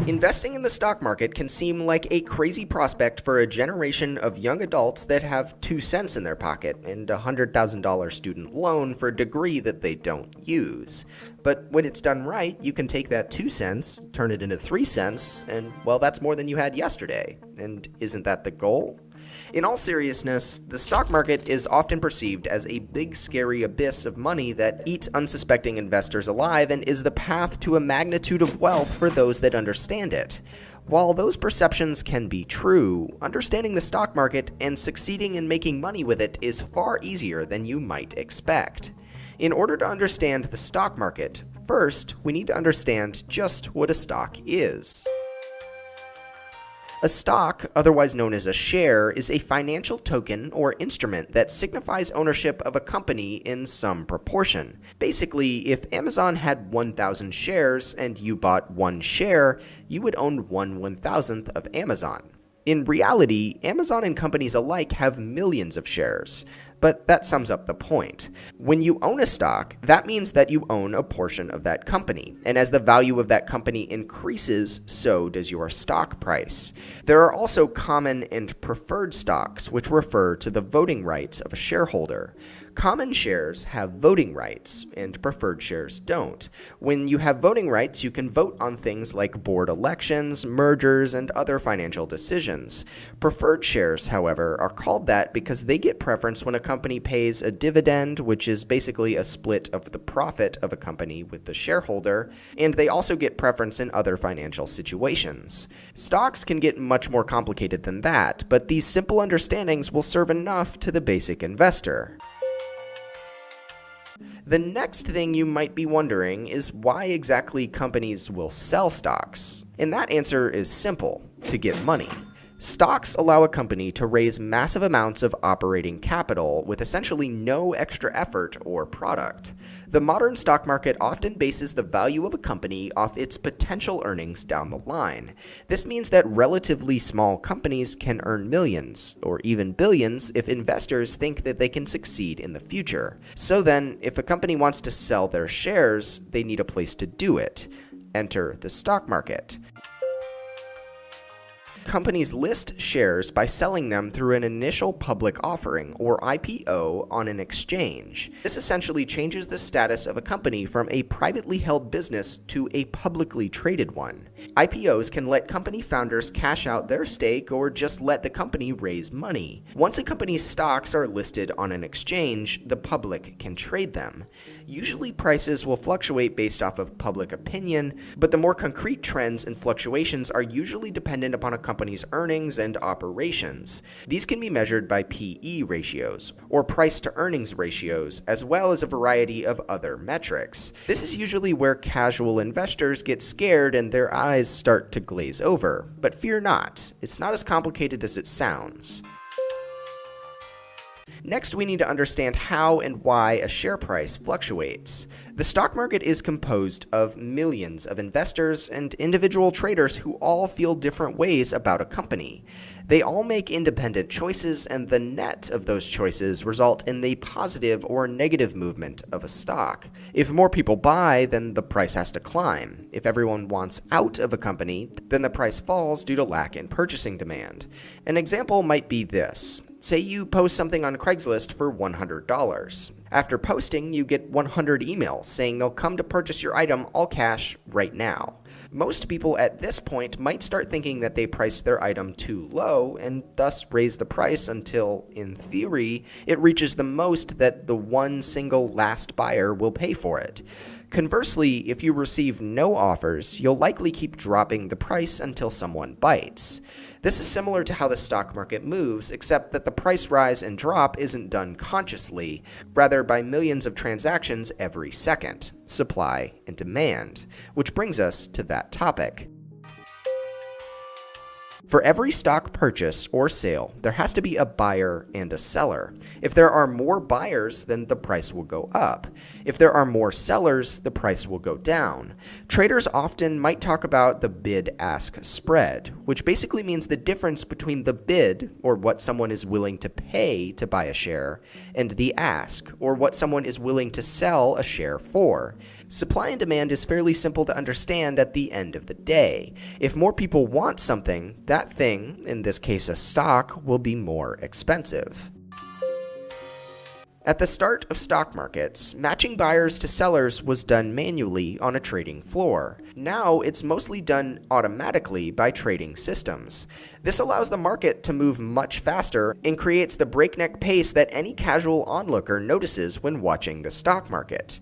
Investing in the stock market can seem like a crazy prospect for a generation of young adults that have 2 cents in their pocket and a $100,000 student loan for a degree that they don't use. But when it's done right, you can take that 2 cents, turn it into 3 cents, and well, that's more than you had yesterday. And isn't that the goal? In all seriousness, the stock market is often perceived as a big scary abyss of money that eats unsuspecting investors alive and is the path to a magnitude of wealth for those that understand it. While those perceptions can be true, understanding the stock market and succeeding in making money with it is far easier than you might expect. In order to understand the stock market, first, we need to understand just what a stock is. A stock, otherwise known as a share, is a financial token or instrument that signifies ownership of a company in some proportion. Basically, if Amazon had 1,000 shares and you bought 1 share, you would own 1/1000th of Amazon. In reality, Amazon and companies alike have millions of shares, but that sums up the point. When you own a stock, that means that you own a portion of that company, and as the value of that company increases, so does your stock price. There are also common and preferred stocks, which refer to the voting rights of a shareholder. Common shares have voting rights, and preferred shares don't. When you have voting rights, you can vote on things like board elections, mergers, and other financial decisions. Preferred shares, however, are called that because they get preference when a company pays a dividend, which is basically a split of the profit of a company with the shareholder, and they also get preference in other financial situations. Stocks can get much more complicated than that, but these simple understandings will serve enough to the basic investor. The next thing you might be wondering is why exactly companies will sell stocks. And that answer is simple: to get money. Stocks allow a company to raise massive amounts of operating capital with essentially no extra effort or product. The modern stock market often bases the value of a company off its potential earnings down the line. This means that relatively small companies can earn millions, or even billions, if investors think that they can succeed in the future. So then, if a company wants to sell their shares, they need a place to do it. Enter the stock market. Companies list shares by selling them through an initial public offering, or IPO, on an exchange. This essentially changes the status of a company from a privately held business to a publicly traded one. IPOs can let company founders cash out their stake or just let the company raise money. Once a company's stocks are listed on an exchange, the public can trade them. Usually prices will fluctuate based off of public opinion, but the more concrete trends and fluctuations are usually dependent upon a company's earnings and operations. These can be measured by PE ratios, or price to earnings ratios, as well as a variety of other metrics. This is usually where casual investors get scared and their eyes start to glaze over. But fear not, it's not as complicated as it sounds. Next, we need to understand how and why a share price fluctuates. The stock market is composed of millions of investors and individual traders who all feel different ways about a company. They all make independent choices, and the net of those choices result in the positive or negative movement of a stock. If more people buy, then the price has to climb. If everyone wants out of a company, then the price falls due to lack in purchasing demand. An example might be this. Say you post something on Craigslist for $100. After posting, you get 100 emails saying they'll come to purchase your item all cash right now. Most people at this point might start thinking that they priced their item too low and thus raise the price until, in theory, it reaches the most that the one single last buyer will pay for it. Conversely, if you receive no offers, you'll likely keep dropping the price until someone bites. This is similar to how the stock market moves, except that the price rise and drop isn't done consciously, rather by millions of transactions every second, supply and demand, which brings us to that topic. For every stock purchase or sale, there has to be a buyer and a seller. If there are more buyers, then the price will go up. If there are more sellers, the price will go down. Traders often might talk about the bid-ask spread, which basically means the difference between the bid, or what someone is willing to pay to buy a share, and the ask, or what someone is willing to sell a share for. Supply and demand is fairly simple to understand at the end of the day. If more people want something, that thing, in this case a stock, will be more expensive. At the start of stock markets, matching buyers to sellers was done manually on a trading floor. Now it's mostly done automatically by trading systems. This allows the market to move much faster and creates the breakneck pace that any casual onlooker notices when watching the stock market.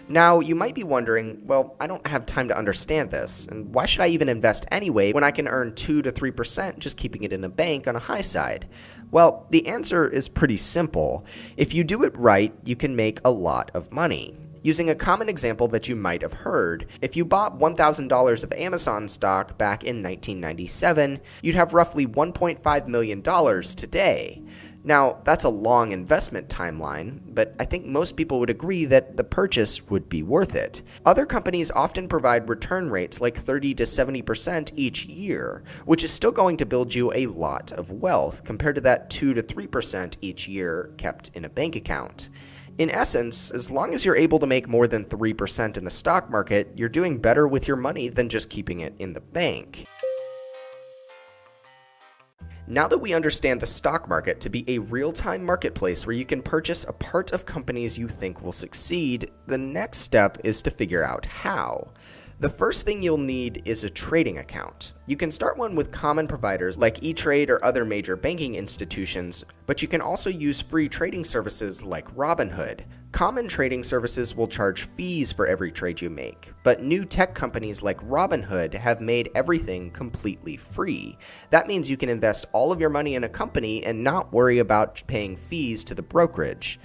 Now, you might be wondering, well, I don't have time to understand this, and why should I even invest anyway when I can earn 2 to 3% just keeping it in a bank on a high side? Well, the answer is pretty simple. If you do it right, you can make a lot of money. Using a common example that you might have heard, if you bought $1,000 of Amazon stock back in 1997, you'd have roughly $1.5 million today. Now, that's a long investment timeline, but I think most people would agree that the purchase would be worth it. Other companies often provide return rates like 30 to 70% each year, which is still going to build you a lot of wealth compared to that 2 to 3% each year kept in a bank account. In essence, as long as you're able to make more than 3% in the stock market, you're doing better with your money than just keeping it in the bank. Now that we understand the stock market to be a real-time marketplace where you can purchase a part of companies you think will succeed, the next step is to figure out how. The first thing you'll need is a trading account. You can start one with common providers like E-Trade or other major banking institutions, but you can also use free trading services like Robinhood. Common trading services will charge fees for every trade you make, but new tech companies like Robinhood have made everything completely free. That means you can invest all of your money in a company and not worry about paying fees to the brokerage.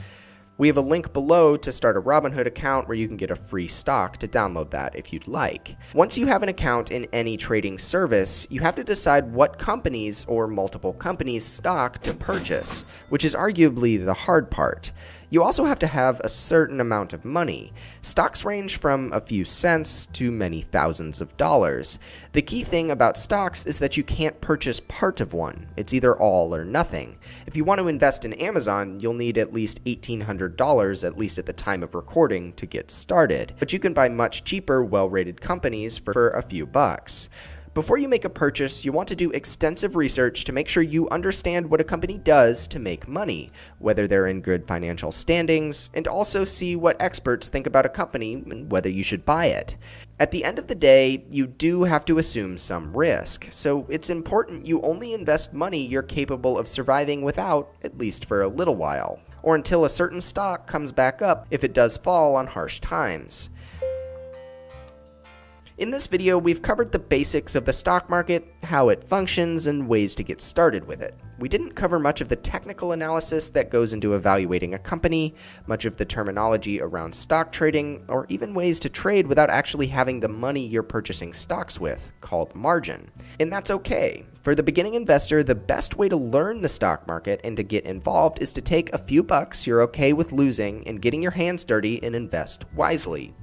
We have a link below to start a Robinhood account where you can get a free stock to download that if you'd like. Once you have an account in any trading service, you have to decide what companies or multiple companies' stock to purchase, which is arguably the hard part. You also have to have a certain amount of money. Stocks range from a few cents to many thousands of dollars. The key thing about stocks is that you can't purchase part of one. It's either all or nothing. If you want to invest in Amazon, you'll need at least $1,800, at least at the time of recording, to get started. But you can buy much cheaper, well-rated companies for a few bucks. Before you make a purchase, you want to do extensive research to make sure you understand what a company does to make money, whether they're in good financial standings, and also see what experts think about a company and whether you should buy it. At the end of the day, you do have to assume some risk, so it's important you only invest money you're capable of surviving without, at least for a little while, or until a certain stock comes back up if it does fall on harsh times. In this video, we've covered the basics of the stock market, how it functions, and ways to get started with it. We didn't cover much of the technical analysis that goes into evaluating a company, much of the terminology around stock trading, or even ways to trade without actually having the money you're purchasing stocks with, called margin. And that's okay. For the beginning investor, the best way to learn the stock market and to get involved is to take a few bucks you're okay with losing and getting your hands dirty and invest wisely.